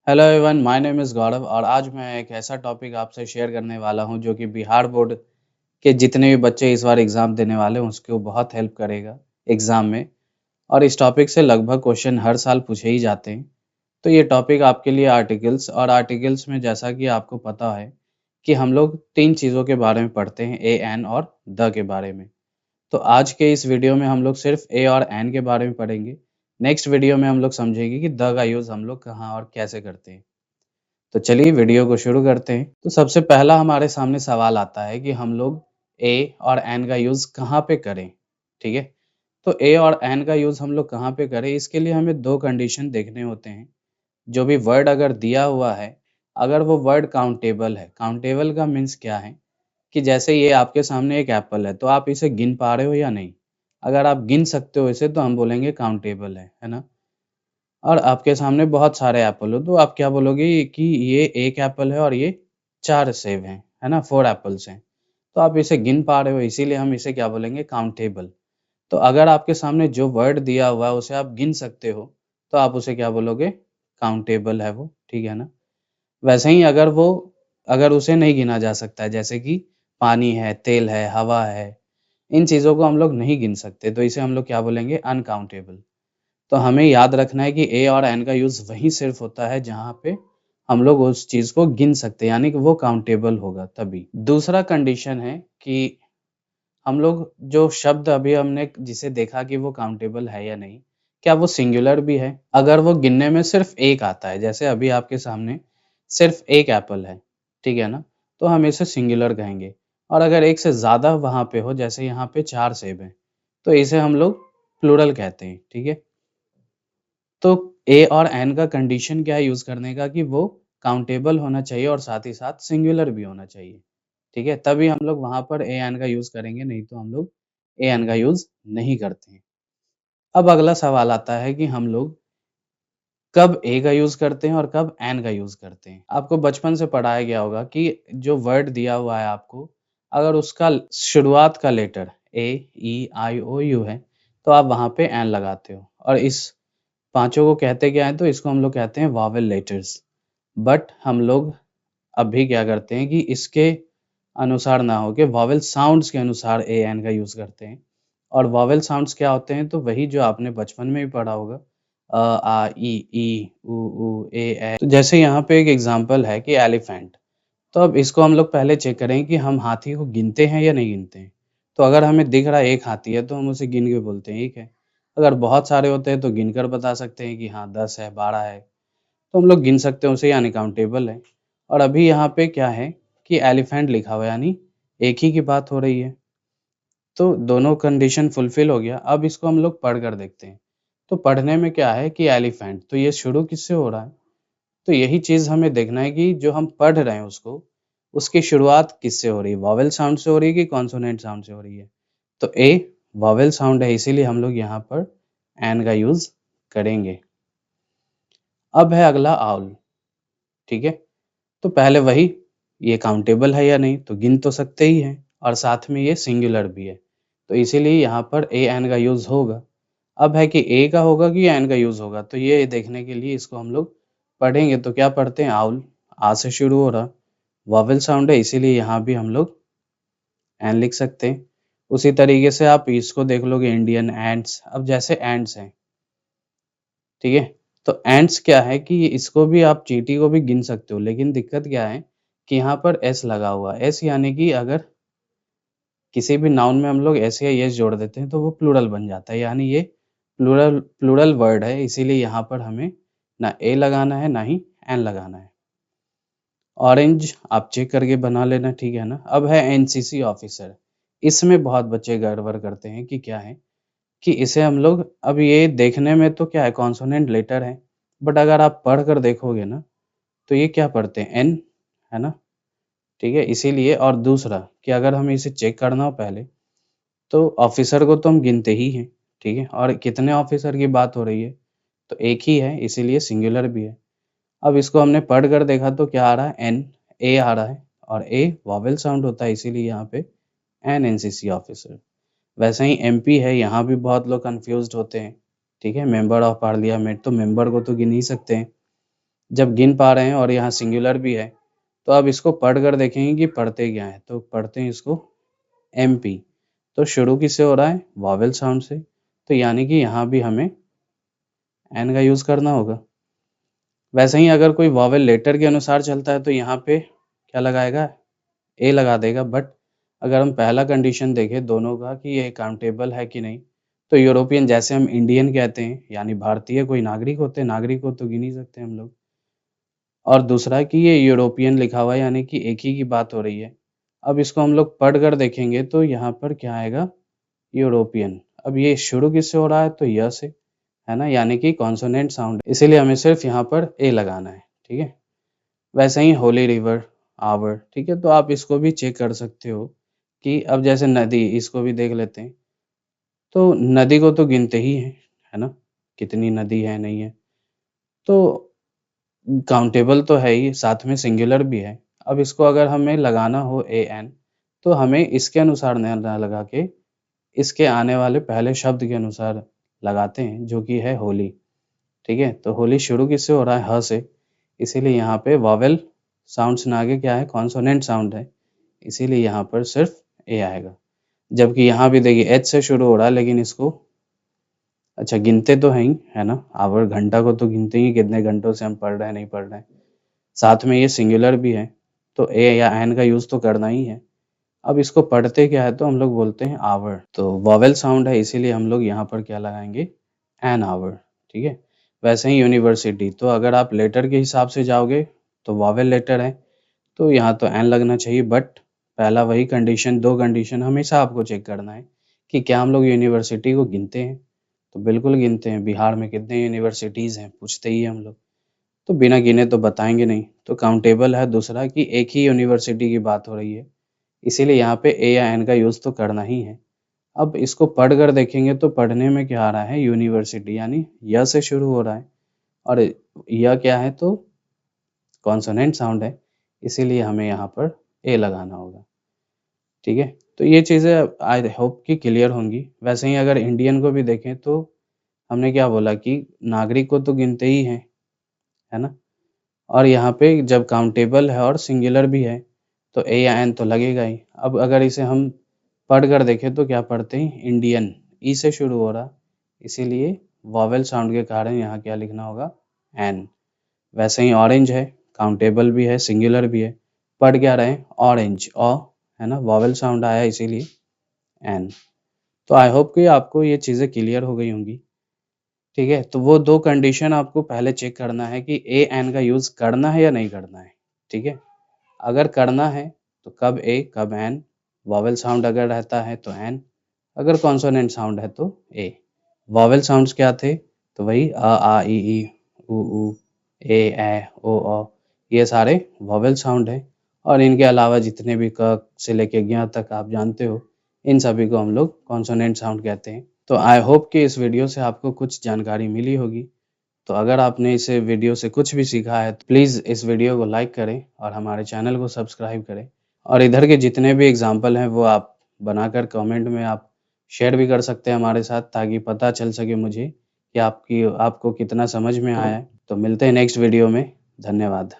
Hello everyone, my name is Gaurav और आज मैं एक ऐसा टॉपिक आपसे शेयर करने वाला हूं जो कि बिहार बोर्ड के जितने भी बच्चे इस बार एग्ज़ाम देने वाले हैं उसको बहुत हेल्प करेगा एग्ज़ाम में। और इस टॉपिक से लगभग क्वेश्चन हर साल पूछे ही जाते हैं। तो ये टॉपिक आपके लिए आर्टिकल्स और आर्टिकल्स में जैसा कि आपको पता है कि हम लोग 3 चीज़ों के बारे में पढ़ते हैं, ए, एन और द के बारे में। तो आज के इस वीडियो में हम लोग सिर्फ ए और एन के बारे में पढ़ेंगे। नेक्स्ट वीडियो में हम लोग समझेंगे कि द का यूज़ हम लोग कहाँ और कैसे करते हैं। तो चलिए वीडियो को शुरू करते हैं। तो सबसे पहला हमारे सामने सवाल आता है कि हम लोग ए और एन का यूज़ कहाँ पे करें, ठीक है? तो ए और एन का यूज़ हम लोग कहाँ पे करें, इसके लिए हमें 2 कंडीशन देखने होते हैं। जो भी वर्ड अगर दिया हुआ है, अगर वो वर्ड काउंटेबल है, काउंटेबल का मीन्स क्या है कि जैसे ये आपके सामने एक एप्पल है, तो आप इसे गिन पा रहे हो या नहीं? अगर आप गिन सकते हो इसे तो हम बोलेंगे काउंटेबल है ना? और आपके सामने बहुत सारे एप्पल हो, तो आप क्या बोलोगे कि ये 1 एप्पल है और ये 4 सेब हैं, है ना? 4 एप्पल्स हैं। तो आप इसे गिन पा रहे हो इसीलिए हम इसे क्या बोलेंगे काउंटेबल। तो अगर आपके सामने जो वर्ड दिया हुआ है उसे आप गिन सकते हो, तो आप उसे क्या बोलोगे? काउंटेबल है वो, ठीक है ना? वैसे ही अगर उसे नहीं गिना जा सकता है जैसे कि पानी है, तेल है, हवा है, इन चीज़ों को हम लोग नहीं गिन सकते, तो इसे हम लोग क्या बोलेंगे अनकाउंटेबल। तो हमें याद रखना है कि ए और एन का यूज़ वहीं सिर्फ़ होता है जहाँ पे हम लोग उस चीज़ को गिन सकते हैं, यानी कि वो काउंटेबल होगा तभी। दूसरा कंडीशन है कि हम लोग जो शब्द अभी हमने जिसे देखा कि वो काउंटेबल है या नहीं, क्या वो सिंगुलर भी है? अगर वो गिनने में सिर्फ़ 1 आता है, जैसे अभी आपके सामने सिर्फ़ 1 एप्पल है, ठीक है ना? तो हम इसे सिंगुलर कहेंगे और अगर 1 से ज़्यादा वहाँ पे हो, जैसे यहाँ पे 4 सेब हैं, तो इसे हम लोग प्लूरल कहते हैं, ठीक है? तो ए और एन का कंडीशन क्या है यूज़ करने का कि वो काउंटेबल होना चाहिए और साथ ही साथ सिंगुलर भी होना चाहिए, ठीक है? तभी हम लोग वहाँ पर ए एन का यूज़ करेंगे, नहीं तो हम लोग ए एन का यूज़ नहीं करते हैं। अब अगला सवाल आता है कि हम लोग कब ए का यूज़ करते हैं और कब एन का यूज़ करते हैं? आपको बचपन से पढ़ाया गया होगा कि जो वर्ड दिया हुआ है आपको, अगर उसका शुरुआत का letter A, E, I, O, you है, तो आप वहाँ पे एन लगाते हो और इस पाँचों को कहते क्या हैं, तो इसको हम लोग कहते हैं वॉवेल लेटर्स। बट हम लोग अभी क्या करते हैं कि इसके अनुसार ना होके वॉवेल साउंड्स के अनुसार ए एन का यूज़ करते हैं। और वॉवेल साउंड्स क्या होते हैं, तो वही जो आपने बचपन में भी पढ़ा होगा आ, ई, ऊ, ए। तो जैसे यहाँ पे एक एग्ज़ाम्पल है कि एलिफेंट, तो अब इसको हम लोग पहले चेक करें कि हम हाथी को गिनते हैं या नहीं गिनते हैं। तो अगर हमें दिख रहा है 1 हाथी है, तो हम उसे गिन के बोलते हैं 1 है। अगर बहुत सारे होते हैं, तो गिनकर बता सकते हैं कि हाँ 10 है, 12 है। तो हम लोग गिन सकते हैं उसे यानी काउंटेबल है। और अभी यहाँ पे क्या है कि एलिफेंट लिखा हुआ है यानी एक ही की बात हो रही है। तो दोनों कंडीशन फुलफिल हो गया। अब इसको हम लोग पढ़ कर देखते हैं। तो पढ़ने में क्या है कि एलिफेंट, तो ये शुरू किससे हो रहा है? तो यही चीज़ हमें देखना है कि जो हम पढ़ रहे हैं उसको, उसकी शुरुआत किससे हो रही है? वॉवेल साउंड से हो रही है कि कॉन्सोनेंट साउंड से हो रही है? तो ए वॉवेल साउंड है इसीलिए हम लोग यहाँ पर एन का यूज़ करेंगे। अब है अगला आउल, ठीक है? तो पहले वही, ये काउंटेबल है या नहीं? तो गिन तो सकते ही हैं और साथ में ये सिंगुलर भी है। तो इसीलिए यहाँ पर ए एन का यूज़ होगा। अब है कि ए का होगा कि एन का यूज़ होगा, तो ये देखने के लिए इसको हम लोग पढ़ेंगे। तो क्या पढ़ते हैं? आउल, आ से शुरू हो रहा, वॉवेल साउंड है इसीलिए यहाँ भी हम लोग एन लिख सकते हैं। उसी तरीके से आप इसको देख लोगे इंडियन एंट्स। अब जैसे एंट्स हैं, ठीक है? तो एंट्स क्या है कि इसको भी आप चींटी को भी गिन सकते हो, लेकिन दिक्कत क्या है कि यहाँ पर एस लगा हुआ है। एस यानी कि अगर किसी भी नाउन में हम लोग एस या एस जोड़ देते हैं तो वो प्लूरल बन जाता है, यानी ये प्लूरल प्लूरल वर्ड है, इसीलिए यहाँ पर हमें ना ए लगाना है ना ही एन लगाना है। ऑरेंज आप चेक करके बना लेना, ठीक है ना? अब है एनसीसी ऑफिसर। इसमें बहुत बच्चे गड़बड़ करते हैं कि क्या है कि इसे हम लोग, अब ये देखने में तो क्या है कॉन्सोनेंट लेटर है, बट अगर आप पढ़ कर देखोगे ना तो ये क्या पढ़ते हैं एन, है ना? ठीक है, इसीलिए। और दूसरा कि अगर हमें इसे चेक करना हो पहले, तो ऑफिसर को तो हम गिनते ही हैं, ठीक है? और कितने ऑफिसर की बात हो रही है? तो एक ही है इसीलिए सिंगुलर भी है। अब इसको हमने पढ़ कर देखा तो क्या आ रहा है? एन, ए आ रहा है और ए वॉवेल साउंड होता है इसीलिए यहाँ पे एन एनसीसी ऑफिसर। वैसे ही एमपी है, यहाँ भी बहुत लोग कन्फ्यूज़्ड होते हैं, ठीक है? मेंबर ऑफ पार्लियामेंट, तो मेंबर को तो गिन ही सकते हैं, जब गिन पा रहे हैं और यहाँ सिंगुलर भी है, तो अब इसको पढ़कर देखेंगे कि पढ़ते क्या है, तो पढ़ते हैं इसको MP। तो शुरू किससे हो रहा है? वॉवेल साउंड से। तो यानी कि यहाँ भी हमें एन का यूज़ करना होगा। वैसे ही अगर कोई वॉवेल लेटर के अनुसार चलता है तो यहाँ पे क्या लगाएगा? ए लगा देगा। बट अगर हम पहला कंडीशन देखें दोनों का कि ये काउंटेबल है कि नहीं, तो यूरोपियन जैसे हम इंडियन कहते हैं यानी भारतीय कोई नागरिक होते हैं, नागरिक को तो गिन ही सकते हैं हम लोग। और दूसरा कि ये यूरोपियन लिखा हुआ है यानी कि एक ही की बात हो रही है। अब इसको हम लोग पढ़ कर देखेंगे तो यहाँ पर क्या आएगा? यूरोपियन। अब ये शुरू किससे हो रहा है? तो य से, है ना? यानी कि कॉन्सोनेंट साउंड, इसीलिए हमें सिर्फ यहाँ पर ए लगाना है, ठीक है? वैसे ही होली रिवर, आवर, ठीक है? तो आप इसको भी चेक कर सकते हो कि अब जैसे नदी, इसको भी देख लेते हैं। तो नदी को तो गिनते ही हैं, है ना? कितनी नदी है, नहीं है। तो काउंटेबल तो है ही, साथ में सिंगुलर भी है। अब इसको अगर हमें लगाना हो एएन, तो हमें इसके अनुसार ना लगा के, इसके आने वाले पहले शब्द के अनुसार लगाते हैं, जो कि है होली, ठीक है? तो होली शुरू किससे हो रहा है? ह से, इसीलिए यहाँ पे वॉवेल साउंड से आगे क्या है? कॉन्सोनेंट साउंड है, इसीलिए यहाँ पर सिर्फ ए आएगा। जबकि यहाँ भी देखिए एच से शुरू हो रहा है, लेकिन इसको अच्छा गिनते तो हैं ही, है ना? आवर, घंटा को तो गिनते ही, कितने घंटों से हम पढ़ रहे हैं, नहीं पढ़ रहे हैं। साथ में ये सिंगुलर भी है, तो ए या एन का यूज़ तो करना ही है। अब इसको पढ़ते क्या है? तो हम लोग बोलते हैं आवर। तो वॉवेल साउंड है, इसीलिए हम लोग यहाँ पर क्या लगाएँगे? एन आवर, ठीक है? वैसे ही यूनिवर्सिटी, तो अगर आप लेटर के हिसाब से जाओगे, तो वॉवेल लेटर है, तो यहाँ तो एन लगना चाहिए। बट पहला वही कंडीशन, 2 कंडीशन हमेशा आपको चेक करना है कि क्या हम लोग यूनिवर्सिटी को गिनते हैं? तो बिल्कुल गिनते हैं। बिहार में कितने यूनिवर्सिटीज़ हैं? पूछते ही हैं हम लोग। तो बिना गिने तो बताएँगे नहीं। तो काउंटेबल है दूसरा कि एक ही यूनिवर्सिटी की बात हो रही है, इसीलिए यहाँ पे ए या एन का यूज़ तो करना ही है। अब इसको पढ़ कर देखेंगे तो पढ़ने में क्या आ रहा है? यूनिवर्सिटी, यानी य से शुरू हो रहा है और य क्या है? तो कॉन्सोनेंट साउंड है, इसीलिए हमें यहाँ पर ए लगाना होगा, ठीक है? तो ये चीज़ें आई होप कि क्लियर होंगी। वैसे ही अगर इंडियन को भी देखें तो हमने क्या बोला कि नागरिक को तो गिनते ही हैं, है ना? और यहाँ पे जब काउंटेबल है और सिंगुलर भी है, तो ए या एन तो लगेगा ही। अब अगर इसे हम पढ़ कर देखें तो क्या पढ़ते हैं? इंडियन, ई से शुरू हो रहा, इसीलिए वॉवेल साउंड के कारण यहाँ क्या लिखना होगा? एन। वैसे ही ऑरेंज है, काउंटेबल भी है, सिंगुलर भी है। पढ़ क्या रहे हैं? ऑरेंज, है ना? वॉवेल साउंड आया इसीलिए एन। तो आई होप कि आपको ये चीज़ें क्लियर हो गई होंगी, ठीक है? तो वो 2 कंडीशन आपको पहले चेक करना है कि ए, एन का यूज़ करना है या नहीं करना है, ठीक है? अगर करना है तो कब ए, कब एन, वॉवेल साउंड अगर रहता है तो एन, अगर कॉन्सोनेंट साउंड है तो ए। वॉवेल साउंड्स क्या थे? तो वही अ, आ, ई, ऊ, ए, ओ, ये सारे वॉवेल साउंड हैं और इनके अलावा जितने भी क से लेके ज्ञ तक आप जानते हो, इन सभी को हम लोग कॉन्सोनेंट साउंड कहते हैं। तो आई होप कि इस वीडियो से आपको कुछ जानकारी मिली होगी। तो अगर आपने इस वीडियो से कुछ भी सीखा है तो प्लीज़ इस वीडियो को लाइक करें और हमारे चैनल को सब्सक्राइब करें। और इधर के जितने भी एग्ज़ाम्पल हैं वो आप बनाकर कमेंट में आप शेयर भी कर सकते हैं हमारे साथ, ताकि पता चल सके मुझे कि आपको कितना समझ में आया है। तो मिलते हैं नेक्स्ट वीडियो में। धन्यवाद।